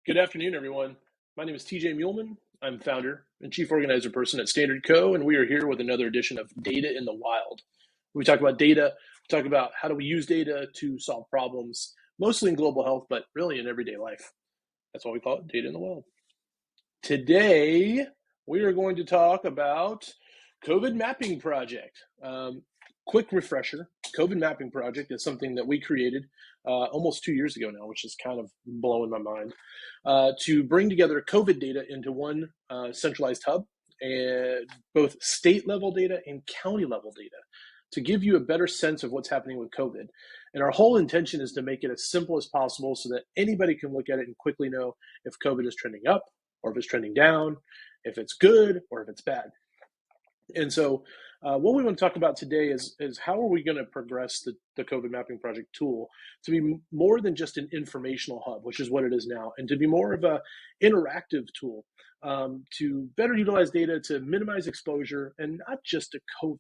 Good afternoon, everyone. My name is TJ Muehlman. I'm founder and chief organizer person at Standard Co., and we are here with another edition of Data in the Wild. We talk about data, we talk about how do we use data to solve problems, mostly in global health, but really in everyday life. That's why we call it Data in the Wild. Today, we are going to talk about COVID mapping project. Quick refresher, COVID mapping project is something that we created almost 2 years ago now, which is kind of blowing my mind, to bring together COVID data into one centralized hub, and both state level data and county level data, to give you a better sense of what's happening with COVID. And our whole intention is to make it as simple as possible so that anybody can look at it and quickly know if COVID is trending up or if it's trending down, if it's good or if it's bad. And so what we want to talk about today is how are we going to progress the COVID mapping project tool to be more than just an informational hub, which is what it is now, and to be more of a interactive tool to better utilize data to minimize exposure and not just to COVID.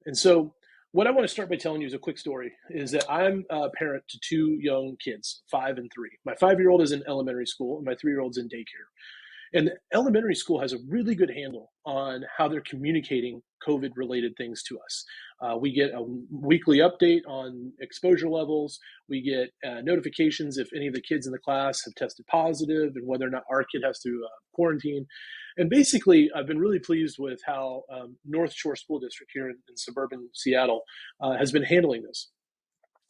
And so what I want to start by telling you is a quick story, is that I'm a parent to two young kids, 5 and 3. My 5-year-old is in elementary school and my 3-year-old's in daycare. And the elementary school has a really good handle on how they're communicating COVID-related things to us. We get a weekly update on exposure levels. We get notifications if any of the kids in the class have tested positive and whether or not our kid has to quarantine. And basically, I've been really pleased with how North Shore School District here in suburban Seattle has been handling this.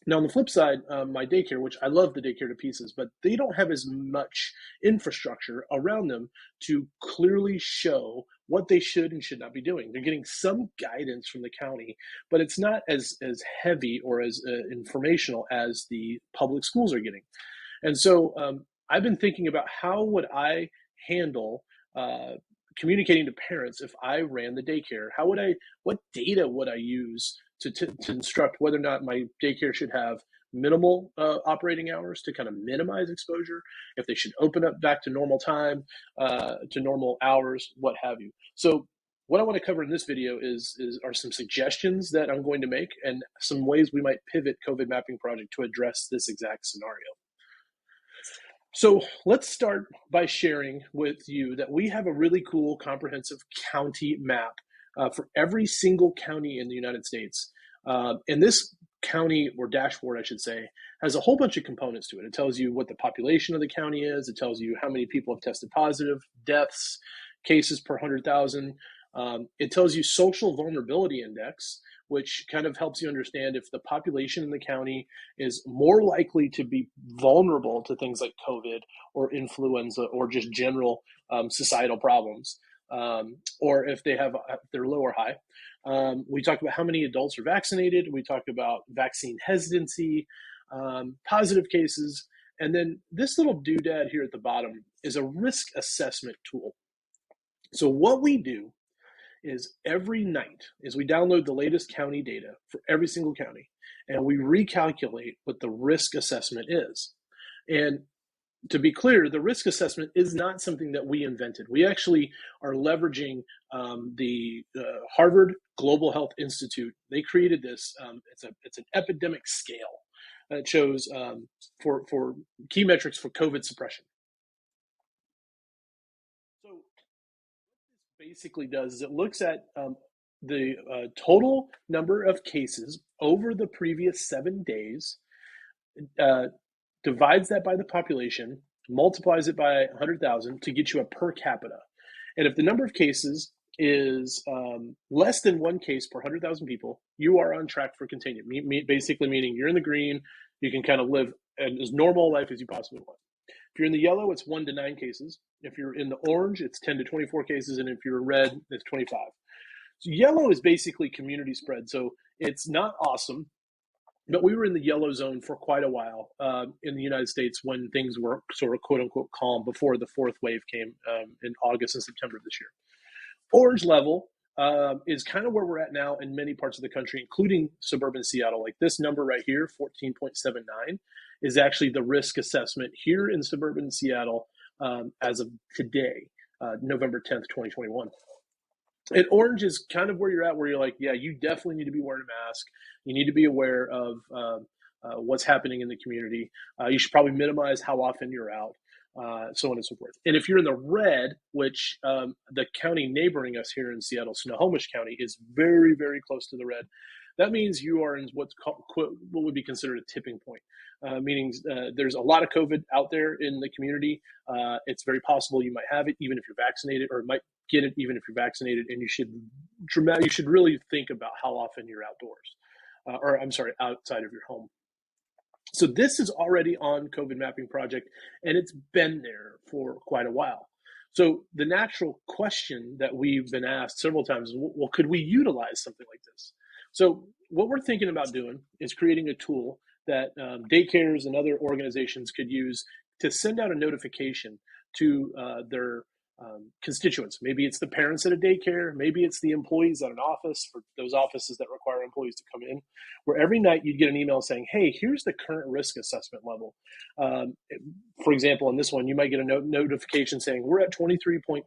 Now, on the flip side, my daycare, which I love the daycare to pieces, but they don't have as much infrastructure around them to clearly show what they should and should not be doing. They're getting some guidance from the county, but it's not as heavy or as informational as the public schools are getting. And so I've been thinking about how would I handle communicating to parents if I ran the daycare. What data would I use to instruct whether or not my daycare should have minimal operating hours to kind of minimize exposure, if they should open up back to normal time, to normal hours, what have you. So what I want to cover in this video are some suggestions that I'm going to make and some ways we might pivot COVID mapping project to address this exact scenario. So let's start by sharing with you that we have a really cool comprehensive county map for every single county in the United States. And this county, or dashboard I should say, has a whole bunch of components to it. It tells you what the population of the county is. It tells you how many people have tested positive, deaths, cases per 100,000. It tells you social vulnerability index, which kind of helps you understand if the population in the county is more likely to be vulnerable to things like COVID or influenza or just general societal problems, or if they're low or high. We talk about how many adults are vaccinated. We talk about vaccine hesitancy, positive cases, and then this little doodad here at the bottom is a risk assessment tool. So what we do is every night is we download the latest county data for every single county, and we recalculate what the risk assessment is. And to be clear, the risk assessment is not something that we invented. We actually are leveraging the Harvard Global Health Institute. They created this. It's an epidemic scale that shows for key metrics for COVID suppression. So what this basically does is it looks at the total number of cases over the previous 7 days, divides that by the population, multiplies it by 100,000 to get you a per capita. And if the number of cases is less than 1 case per 100,000 people, you are on track for containment. Basically meaning you're in the green, you can kind of live as normal life as you possibly want. If you're in the yellow, it's 1 to 9 cases. If you're in the orange, it's 10 to 24 cases. And if you're red, it's 25. So yellow is basically community spread. So it's not awesome. But we were in the yellow zone for quite a while in the United States when things were sort of quote unquote calm before the 4th wave came in August and September of this year. Orange level is kind of where we're at now in many parts of the country, including suburban Seattle. Like this number right here, 14.79, is actually the risk assessment here in suburban Seattle as of today, November 10th, 2021. And orange is kind of where you're at, where you're like, yeah, you definitely need to be wearing a mask. You need to be aware of what's happening in the community. You should probably minimize how often you're out, so on and so forth. And if you're in the red, which the county neighboring us here in Seattle, Snohomish County, is very, very close to the red, that means you are in what's called, what would be considered a tipping point, meaning there's a lot of COVID out there in the community. It's very possible you might have it even if you're vaccinated, or might get it even if you're vaccinated, and you should really think about how often you're outdoors, or I'm sorry, outside of your home. So this is already on COVID mapping project, and it's been there for quite a while. So the natural question that we've been asked several times is, well, could we utilize something like this? So what we're thinking about doing is creating a tool that daycares and other organizations could use to send out a notification to their constituents. Maybe it's the parents at a daycare, maybe it's the employees at an office, for those offices that require employees to come in, where every night you'd get an email saying, hey, here's the current risk assessment level. For example, in this one, you might get a notification saying we're at 23.23,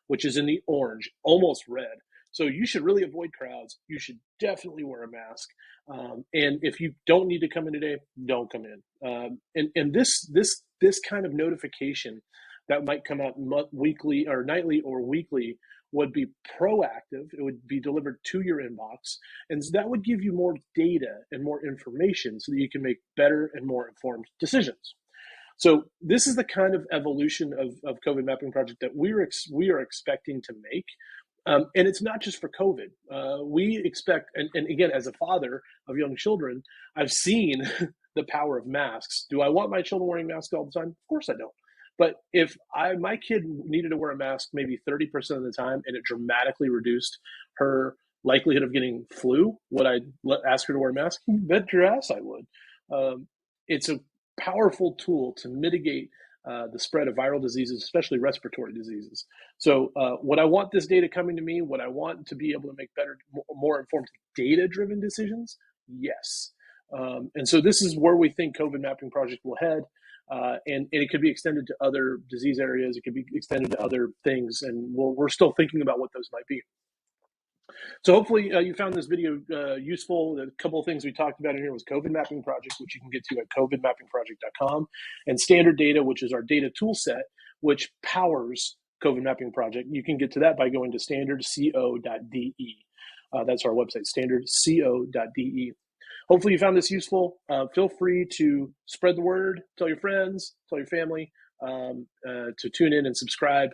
which is in the orange, almost red. So you should really avoid crowds. You should definitely wear a mask. And if you don't need to come in today, don't come in. And this kind of notification that might come out weekly or nightly or weekly would be proactive. It would be delivered to your inbox. And so that would give you more data and more information so that you can make better and more informed decisions. So this is the kind of evolution of COVID mapping project that we are expecting to make. And it's not just for COVID. We expect, and again, as a father of young children, I've seen the power of masks. Do I want my children wearing masks all the time? Of course I don't. But if my kid needed to wear a mask maybe 30% of the time, and it dramatically reduced her likelihood of getting flu, would I ask her to wear a mask? You bet your ass I would. It's a powerful tool to mitigate the spread of viral diseases, especially respiratory diseases. So what I want this data coming to me, what I want to be able to make better, more informed data-driven decisions, yes. And so this is where we think COVID mapping project will head. And it could be extended to other disease areas. It could be extended to other things. And we're still thinking about what those might be. So hopefully you found this video useful. A couple of things we talked about in here was COVID mapping project, which you can get to at covidmappingproject.com, and standard data, which is our data tool set, which powers COVID mapping project. You can get to that by going to standardco.de. That's our website, standardco.de. Hopefully you found this useful. Feel free to spread the word, tell your friends, tell your family to tune in and subscribe.